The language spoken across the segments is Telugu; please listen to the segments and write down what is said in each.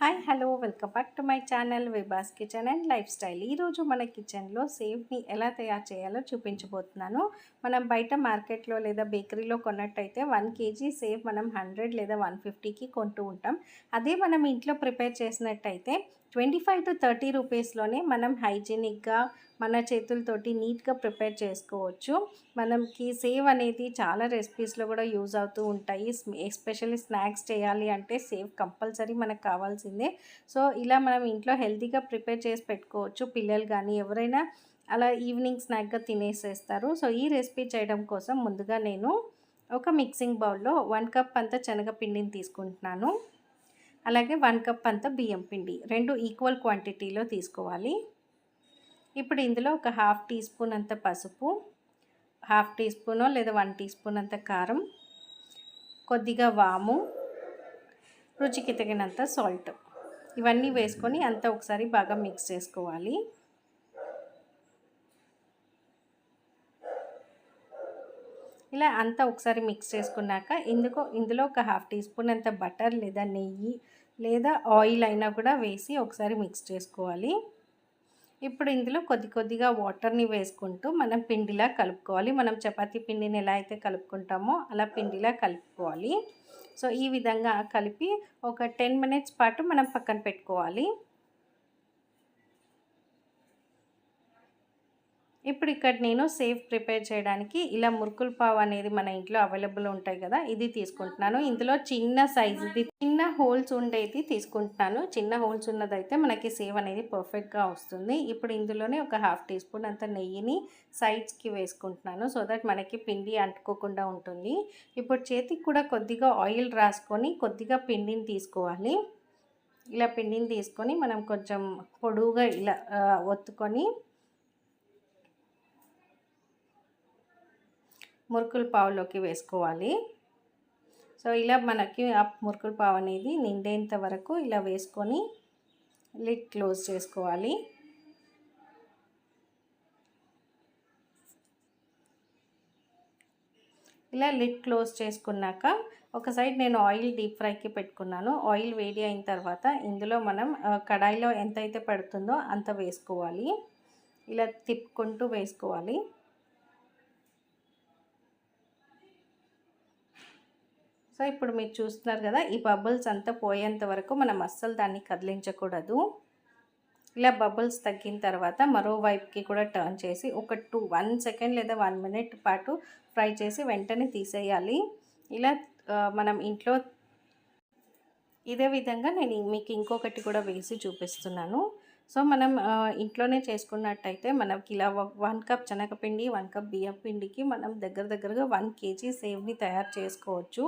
Hi hello welcome back to my channel Vibhas kitchen and life style. ఈరోజు మన కిచెన్లో సేవ్ని ఎలా తయారు చేయాలో చూపించబోతున్నాను. మనం బయట మార్కెట్లో లేదా బేకరీలో కొన్నట్టయితే 1 కేజీ సేవ్ మనం 100 లేదా 150కి కొంటూ ఉంటాం. అదే మనం ఇంట్లో ప్రిపేర్ చేసినట్టయితే 25 to 30 రూపీస్లోనే మనం హైజీనిక్గా మన చేతులతోటి నీట్గా ప్రిపేర్ చేసుకోవచ్చు. మనకి సేవ్ అనేది చాలా రెసిపీస్లో కూడా యూజ్ అవుతూ ఉంటాయి. ఎస్పెషల్లీ స్నాక్స్ చేయాలి అంటే సేవ్ కంపల్సరీ మనకు కావాల్సిందే. సో ఇలా మనం ఇంట్లో హెల్తీగా ప్రిపేర్ చేసి పెట్టుకోవచ్చు. పిల్లలు కానీ ఎవరైనా అలా ఈవినింగ్ స్నాక్గా తినేసేస్తారు. సో ఈ రెసిపీ చేయడం కోసం ముందుగా నేను ఒక మిక్సింగ్ బౌల్లో 1 కప్ అంత శనగపిండిని తీసుకుంటున్నాను. అలాగే 1 కప్ అంత బియ్యం పిండి, రెండు ఈక్వల్ క్వాంటిటీలో తీసుకోవాలి. ఇప్పుడు ఇందులో ఒక హాఫ్ టీ స్పూన్ అంత పసుపు, హాఫ్ టీ స్పూనో లేదా 1 టీ స్పూన్ అంత కారం, కొద్దిగా వాము, రుచికి తగినంత సాల్ట్, ఇవన్నీ వేసుకొని అంతా ఒకసారి బాగా మిక్స్ చేసుకోవాలి. ఇలా అంతా ఒకసారి మిక్స్ చేసుకున్నాక ఇందులో ఒక హాఫ్ టీ స్పూన్ అంత బటర్ లేదా నెయ్యి లేదా ఆయిల్ అయినా కూడా వేసి ఒకసారి మిక్స్ చేసుకోవాలి. ఇప్పుడు ఇందులో కొద్దిగా వాటర్ని వేసుకుంటూ మనం పిండిలా కలుపుకోవాలి. మనం చపాతీ పిండిని ఎలా అయితే కలుపుకుంటామో అలా పిండిలా కలుపుకోవాలి. సో ఈ విధంగా కలిపి ఒక 10 మినిట్స్ పాటు మనం పక్కన పెట్టుకోవాలి. ఇప్పుడు ఇక్కడ నేను సేవ్ ప్రిపేర్ చేయడానికి ఇలా మురుకుల పావు అనేది మన ఇంట్లో అవైలబుల్ ఉంటాయి కదా, ఇది తీసుకుంటున్నాను. ఇందులో చిన్న సైజుది చిన్న హోల్స్ ఉండేది తీసుకుంటున్నాను. చిన్న హోల్స్ ఉన్నదైతే మనకి సేవ్ అనేది పర్ఫెక్ట్గా వస్తుంది. ఇప్పుడు ఇందులోనే ఒక హాఫ్ టీ స్పూన్ అంత నెయ్యిని సైడ్స్కి వేసుకుంటున్నాను, సో దట్ మనకి పిండి అంటుకోకుండా ఉంటుంది. ఇప్పుడు చేతికి కూడా కొద్దిగా ఆయిల్ రాసుకొని కొద్దిగా పిండిని తీసుకోవాలి. ఇలా పిండిని తీసుకొని మనం కొంచెం పొడువుగా ఇలా ఒత్తుకొని మురుకుల పావులోకి వేసుకోవాలి. సో ఇలా మనకి ఆ మురుకుల పావు అనేది నిండేంత వరకు ఇలా వేసుకొని లిడ్ క్లోజ్ చేసుకోవాలి. ఇలా లిడ్ క్లోజ్ చేసుకున్నాక ఒక సైడ్ నేను ఆయిల్ డీప్ ఫ్రైకి పెట్టుకున్నాను. ఆయిల్ వేడి అయిన తర్వాత ఇందులో మనం కడాయిలో ఎంతైతే పడుతుందో అంత వేసుకోవాలి. ఇలా తిప్పుకుంటూ వేసుకోవాలి. సో ఇప్పుడు మీరు చూస్తున్నారు కదా, ఈ బబుల్స్ అంతా పోయేంత వరకు మనం అస్సలు దాన్ని కదిలించకూడదు. ఇలా బబుల్స్ తగ్గిన తర్వాత మరో వైపుకి కూడా టర్న్ చేసి ఒక 1 సెకండ్ లేదా 1 మినిట్ పాటు ఫ్రై చేసి వెంటనే తీసేయాలి. ఇలా మనం ఇంట్లో ఇదే విధంగా నేను మీకు ఇంకొకటి కూడా వేసి చూపిస్తున్నాను. సో మనం ఇంట్లోనే చేసుకున్నట్టయితే మనకి ఇలా 1 కప్ శనగపిండి 1 కప్ బియ్యం పిండికి మనం దగ్గరగా 1 కేజీ సేవ్ని తయారు చేసుకోవచ్చు.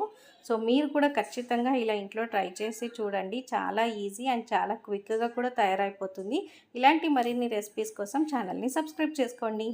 సో మీరు కూడా ఖచ్చితంగా ఇలా ఇంట్లో ట్రై చేసి చూడండి. చాలా ఈజీ అండ్ చాలా క్విక్గా కూడా తయారైపోతుంది. ఇలాంటి మరిన్ని రెసిపీస్ కోసం ఛానల్ని సబ్స్క్రైబ్ చేసుకోండి.